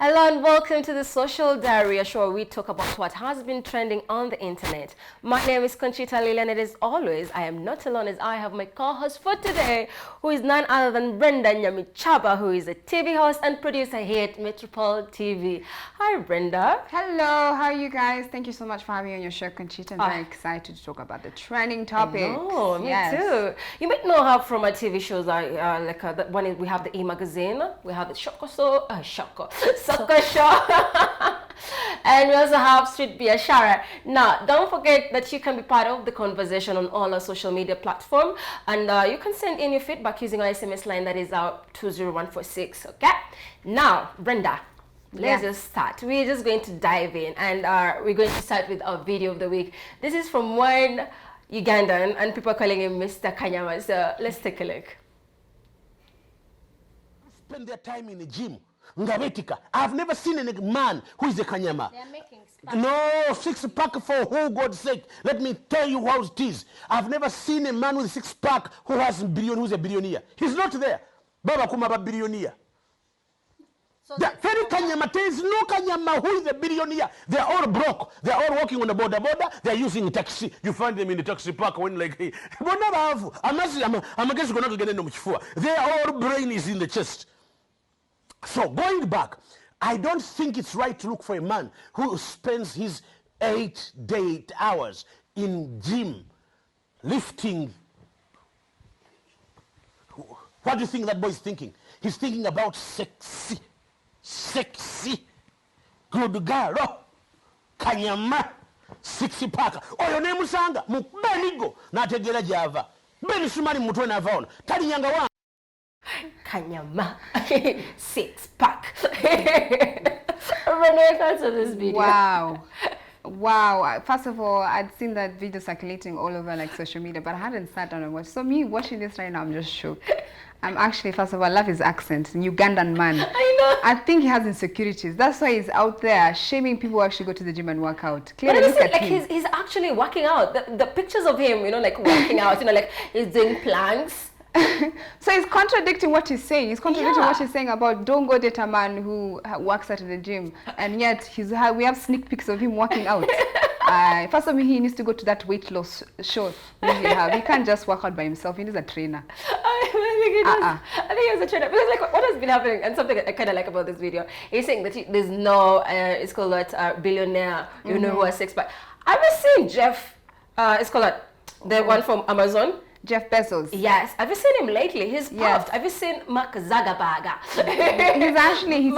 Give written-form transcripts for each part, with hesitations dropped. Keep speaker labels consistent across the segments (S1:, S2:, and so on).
S1: Hello and welcome to the Social Diary, a show where we talk about what has been trending on the internet. My name is Conchita Lily, and as always, I am not alone as I have my co-host for today, who is none other than Brenda Nyamichaba, who is a TV host and producer here at Metropol TV. Hi, Brenda.
S2: Hello, how are you guys? Thank you so much for having me on your show, Conchita. I'm very excited to talk about the trending topics.
S1: Oh, me too. You might know her from our TV shows like that one is we have the E-Magazine, we have the Soccer Show, and we also have Street Biashara. Now, don't forget that you can be part of the conversation on all our social media platforms, and you can send in your feedback using our SMS line that is out 20146. Okay. Now, Brenda. Let's just start. We're just going to dive in, and we're going to start with our video of the week. This is from one Ugandan, and people are calling him Mr. Kanyama. So let's take a look.
S3: Spend their time in the gym. Ngabetika. I've never seen a man who is a Kanyama.
S4: They're making spark.
S3: No, six-pack for who, God's sake. Let me tell you how it is. I've never seen a man with a six-pack who's a billionaire. He's not there. Baba Kumaba billionaire.
S4: So
S3: Very Kanyama, there is no Kanyama who is a billionaire. They're all broke. They're all walking on the border. They're using taxi. You find them in the taxi park when like, hey, their all brain is in the chest. So going back, I don't think it's right to look for a man who spends his 8 hours in gym, lifting. What do you think that boy is thinking? He's thinking about sexy, good girl, Kanyama, six-pack. Oh, your name is Sanga, Mubenigo, not a Gela Java. Benny Sumani Mutona Vaughan, Tanyanga.
S1: Kanyama, six-pack. Renee, thoughts on this video?
S2: Wow. First of all, I'd seen that video circulating all over like social media, but I hadn't sat down and watched. So me watching this right now, I'm just shook. I'm actually, first of all, I love his accent, an Ugandan man.
S1: I know.
S2: I think he has insecurities. That's why he's out there shaming people who actually go to the gym and work out. Clearly, look at him.
S1: He's actually working out. The pictures of him, like working out, like he's doing planks.
S2: So he's contradicting what he's saying. He's contradicting what he's saying about don't go date a man who works at the gym, and yet we have sneak peeks of him working out. First of all, he needs to go to that weight loss show. He can't just work out by himself. He needs a trainer.
S1: I think he's a trainer because like what has been happening, and something I kind of like about this video, he's saying that there's no it's called that billionaire, who has six-pack. I've seen Jeff. It's called the one from Amazon.
S2: Jeff Bezos.
S1: Yes, have you seen him lately? He's puffed. Have you seen Mark Zuckerberg?
S2: He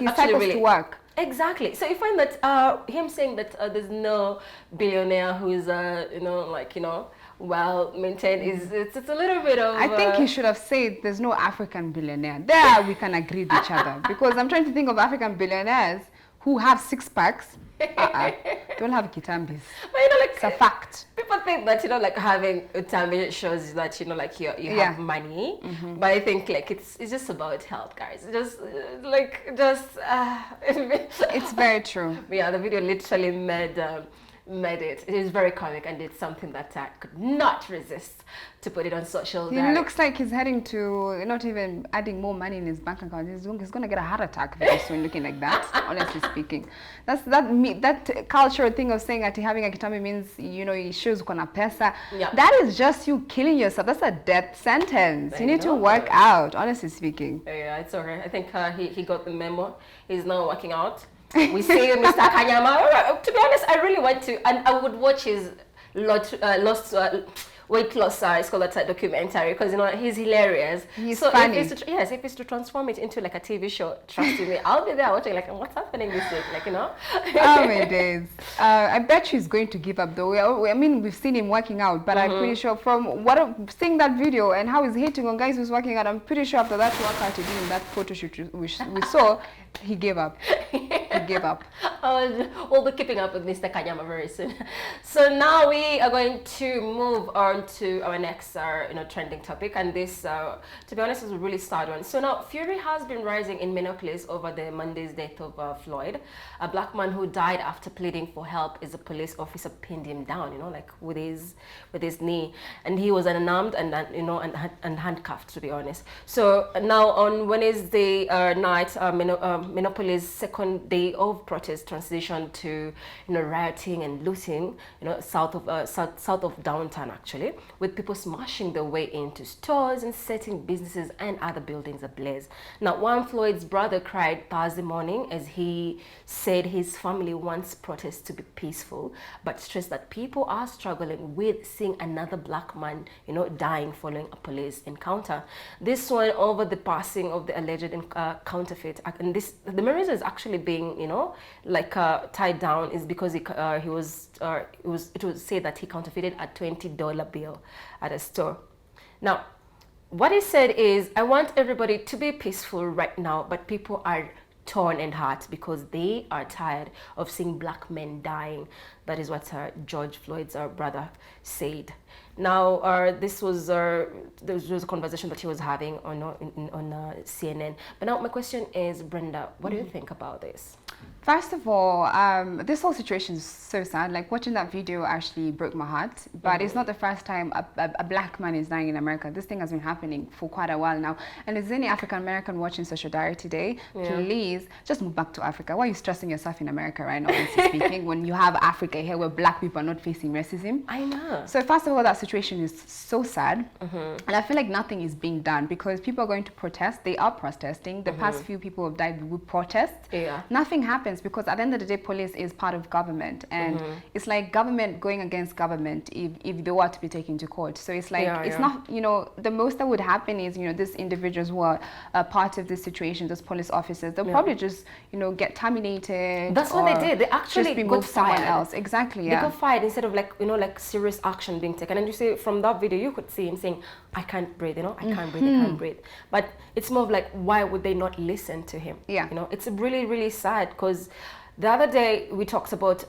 S2: cycles to work.
S1: Exactly. So you find that him saying that there's no billionaire who's well maintained it's a little bit of.
S2: I think he should have said there's no African billionaire. There we can agree with each other, because I'm trying to think of African billionaires who have six-packs. Don't have kitambis. But it's a fact.
S1: People think that like having utambi shows that you have money, but I think like it's just about health, guys.
S2: It's very true.
S1: Yeah, the video literally made it. It is very comic, and it's something that I could not resist to put it on social.
S2: He looks like he's heading to not even adding more money in his bank account. He's going to get a heart attack very soon, looking like that. Honestly speaking, that cultural thing of saying that having a kitambi means he shows ukona pesa. Yeah. That is just you killing yourself. That's a death sentence. You need to work out. Honestly speaking.
S1: Yeah, it's okay. I think he got the memo. He's now working out. We see Mr. Kanyama. To be honest, I really want to, and I would watch his weight loss. It's called that documentary, because he's hilarious.
S2: He's funny.
S1: If it's to transform it into like a TV show, trust me, I'll be there watching like what's happening this week,
S2: Oh my days! I bet she's going to give up though. I mean, we've seen him working out, but I'm pretty sure from seeing that video and how he's hating on guys who's working out, I'm pretty sure after that workout he did in that photo shoot we saw, he gave up. He gave up.
S1: We'll be keeping up with Mr. Kanyama very soon. So now we are going to move on to our next trending topic, and this to be honest is a really sad one. So now fury has been rising in Minneapolis over the Monday's death of Floyd, a black man who died after pleading for help as a police officer pinned him down, with his knee, and he was unarmed and handcuffed, to be honest. So now on Wednesday night, Monopoly's second day of protest transitioned to, rioting and looting, south of downtown actually, with people smashing their way into stores and setting businesses and other buildings ablaze. Now, one Floyd's brother cried Thursday morning as he said his family wants protests to be peaceful, but stressed that people are struggling with seeing another black man, dying following a police encounter. This one over the passing of the alleged counterfeit, and the main reason is actually being, tied down is because it was said that he counterfeited a $20 bill at a store. Now, what he said is, I want everybody to be peaceful right now, but people are torn in heart because they are tired of seeing black men dying. That is what George Floyd's brother said. Now, this was a conversation that he was having on CNN. But now my question is, Brenda, what do you think about this?
S2: First of all, this whole situation is so sad. Like, watching that video actually broke my heart. But it's not the first time a black man is dying in America. This thing has been happening for quite a while now. And is any African American watching Social Diary today, please just move back to Africa. Why are you stressing yourself in America right now, honestly speaking, when you have Africa here where black people are not facing racism?
S1: I know.
S2: So first of all, that situation is so sad. And I feel like nothing is being done because people are going to protest. They are protesting. The past few people have died with protests.
S1: Yeah.
S2: Nothing happens because at the end of the day, police is part of government. And it's like government going against government if they were to be taken to court. So it's like, it's not, the most that would happen is, these individuals who are part of this situation, those police officers, they'll probably just, get terminated.
S1: That's what they did. They actually
S2: just remove
S1: got
S2: someone
S1: fired.
S2: else. Exactly,
S1: They got fired instead of like serious action being taken. And you see from that video, you could see him saying, I can't breathe, I can't breathe, I can't breathe. But it's more of like, why would they not listen to him?
S2: Yeah.
S1: It's really, really sad because the other day we talked about,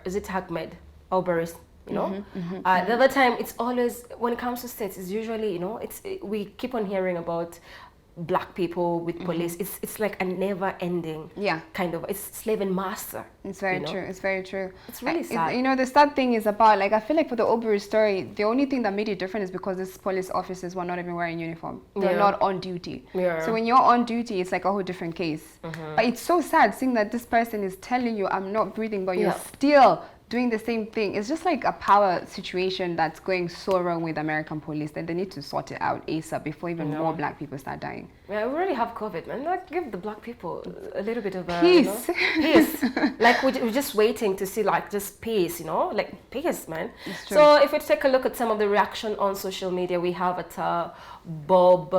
S1: is it Ahmed Albaris? The other time, it's always, when it comes to states, it's usually, we keep on hearing about black people with police. It's like a never ending kind of, it's slave and master.
S2: It's very true. It's very true.
S1: It's really sad.
S2: The sad thing is about, like, I feel like for the Aubrey story, the only thing that made it different is because these police officers were not even wearing uniform. They're not on duty. So when you're on duty, it's like a whole different case. But it's so sad seeing that this person is telling you, I'm not breathing, but you're still doing the same thing. It's just like a power situation that's going so wrong with American police that they need to sort it out ASAP before even more black people start dying.
S1: Yeah, we already have COVID, man. Like, give the black people a little bit of
S2: peace.
S1: Peace. Like, we're just waiting to see, like, just peace, like peace, man. So if we take a look at some of the reaction on social media, we have at Bob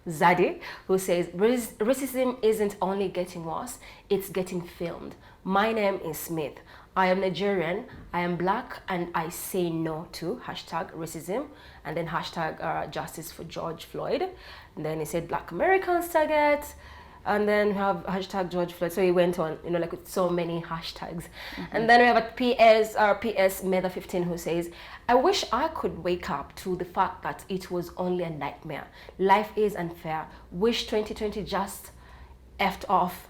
S1: Zadie, who says, racism isn't only getting worse, it's getting filmed. My name is Smith. I am Nigerian, I am black, and I say no to #racism, and then #justice for George Floyd. And then he said black Americans target, and then we have #George Floyd. So he went on, like with so many hashtags. And then we have a PS Mother 15 who says, I wish I could wake up to the fact that it was only a nightmare. Life is unfair. Wish 2020 just effed off.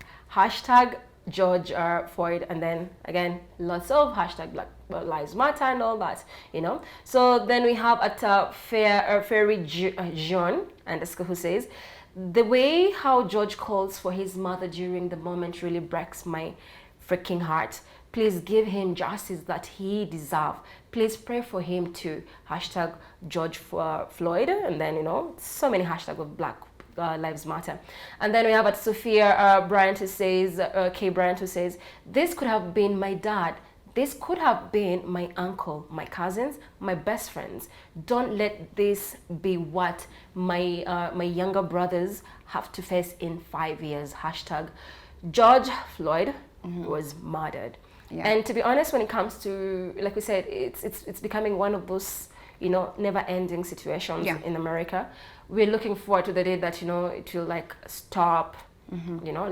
S1: George Floyd, and then again lots of #Black Lives Matter and all that, So then we have at Fairy John and who says, the way how George calls for his mother during the moment really breaks my freaking heart. Please give him justice that he deserves. Please pray for him too. #George Floyd, and then so many hashtags of Black Lives Matter. And then we have at Sophia Bryant who says, K Bryant who says, this could have been my dad. This could have been my uncle, my cousins, my best friends. Don't let this be what my younger brothers have to face in 5 years. #George Floyd was murdered. And to be honest, when it comes to, like we said, it's becoming one of those never-ending situations in America. We're looking forward to the day that it will like stop.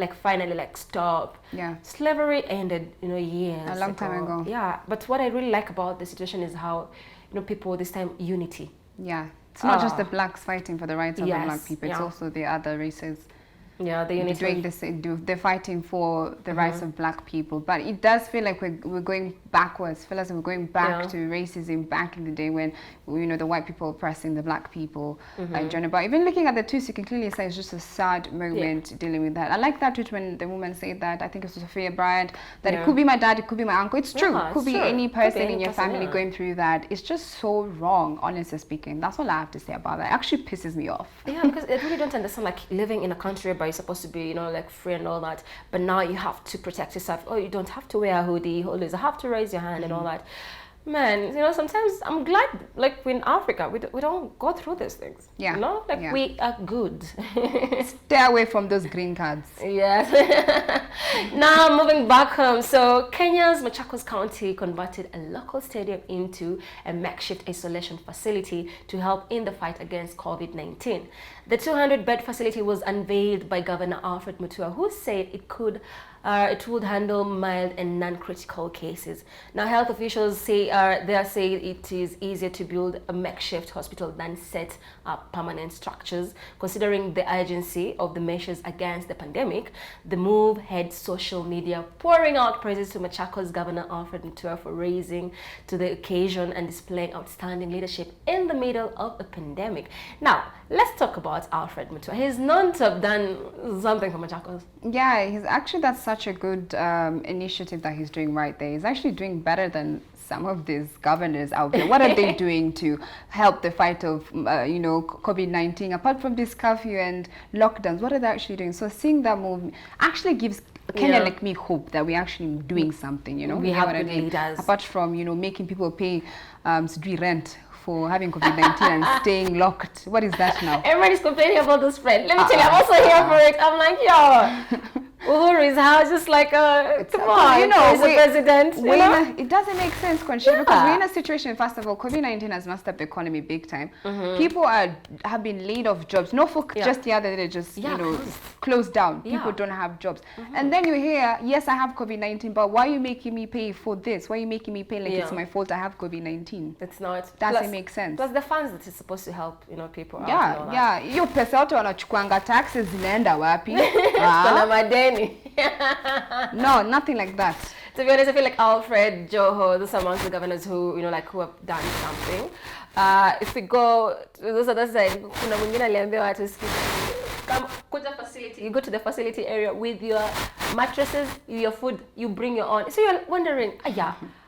S1: Like finally like stop. Slavery ended years
S2: a long time ago.
S1: But what I really like about the situation is how people this time unity.
S2: It's not just the blacks fighting for the rights of the black people, it's also the other races.
S1: The unity
S2: doing this, they're fighting for the rights of black people. But it does feel like we're going backwards. Feel as if we're going back
S1: Yeah.
S2: to racism back in the day when, the white people oppressing the black people. But even looking at the tweets, you can clearly say it's just a sad moment dealing with that. I like that tweet when the woman said that, I think it was Sophia Bryant, that it could be my dad, it could be my uncle. It's true.
S1: Yeah,
S2: It could
S1: it's
S2: be
S1: true.
S2: any
S1: Could be
S2: person
S1: any
S2: in your
S1: person,
S2: family
S1: yeah.
S2: going through that. It's just so wrong, honestly speaking. That's all I have to say about that. It actually pisses me off.
S1: Yeah, because I really don't understand, like, living in a country where you're supposed to be, like, free and all that, but now you have to protect yourself. Oh, you don't have to wear a hoodie, always have to raise your hand and all that. Man, sometimes I'm glad, like, in Africa, we don't go through these things.
S2: Yeah.
S1: Like,
S2: Yeah.
S1: we are good.
S2: Stay away from those green cards.
S1: Yes. Now moving back home. So Kenya's Machakos County converted a local stadium into a makeshift isolation facility to help in the fight against COVID-19. The 200-bed facility was unveiled by Governor Alfred Mutua, who said it would handle mild and non-critical cases. Now, health officials say it is easier to build a makeshift hospital than set up permanent structures. Considering the urgency of the measures against the pandemic, the move had social media pouring out praises to Machakos Governor Alfred Mutua for raising to the occasion and displaying outstanding leadership in the middle of a pandemic. Now, let's talk about Alfred Mutua. He's known to have done something for Machakos.
S2: Yeah, that's such a good initiative that he's doing right there. He's actually doing better than some of these governors out there. What are they doing to help the fight of, COVID-19? Apart from this curfew and lockdowns, what are they actually doing? So seeing that move actually gives Kenya like me hope that we're actually doing something,
S1: We
S2: You know
S1: have
S2: what I
S1: good
S2: mean?
S1: leaders.
S2: Apart from, making people pay rent for having COVID-19 and staying locked. What is that now?
S1: Everybody's complaining about this spread. Let me tell you, I'm also here for it. I'm like, yo, Uhuru is how just like, come on, he's the president.
S2: It doesn't make sense, Conchita, because we're in a situation, first of all, COVID-19 has messed up the economy big time. People have been laid off jobs. Norfolk just the other day just, closed down. People don't have jobs. And then you hear, yes, I have COVID-19, but why are you making me pay for this? Why are you making me pay like it's my fault I have COVID-19?
S1: It's not.
S2: Doesn't make sense.
S1: Plus the funds that is supposed to help, people out and all that.
S2: Hiyo pesa yote wanachukuanga taxes zinaenda wapi?
S1: Kuna madeni.
S2: No, nothing like that.
S1: To be honest, I feel like Alfred, Joho, those are amongst the governors who, who have done something. If we go to those other side, kuna mwingine aliambiwa watu kuja facility, you go to the facility area with your mattresses, your food, you bring your own. So you're wondering,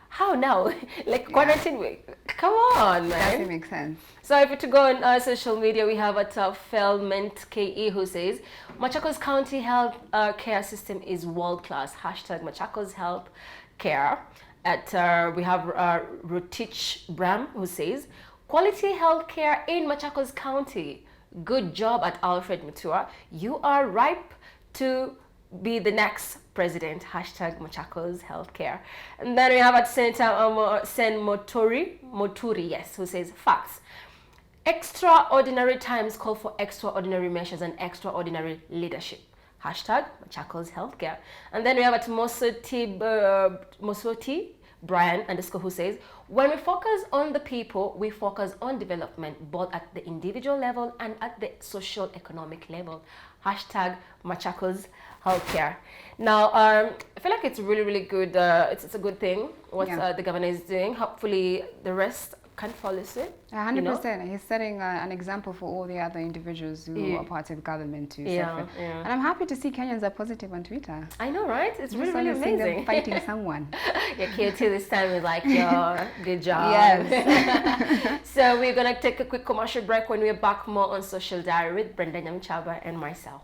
S1: how now? Like quarantine, come on, man.
S2: Doesn't make sense.
S1: So if you to go on our social media, we have at Felment KE who says, Machakos County health care system is world class. Hashtag Machakos health care. We have Rutich Bram who says, quality health care in Machakos County. Good job at Alfred Mutua. You are ripe to be the next president. Hashtag Machakos healthcare. And then we have at Senator Sen Moturi, yes, who says, facts. Extraordinary times call for extraordinary measures and extraordinary leadership. Hashtag Machakos healthcare. And then we have at Mosoti Brian _ who says, when we focus on the people, we focus on development, both at the individual level and at the social economic level. Hashtag Machakos healthcare. Now, I feel like it's really, really good. It's a good thing what the governor is doing. Hopefully the rest can follow suit.
S2: 100%. He's setting an example for all the other individuals who are part of government too. And I'm happy to see Kenyans are positive on Twitter.
S1: I know, right? It's really,
S2: Just
S1: really
S2: only seeing them
S1: amazing.
S2: fighting someone.
S1: KOT this time is like, yo, good job.
S2: Yes.
S1: So we're going to take a quick commercial break. When we're back, more on Social Diary with Brenda, Nyamichaba, and myself.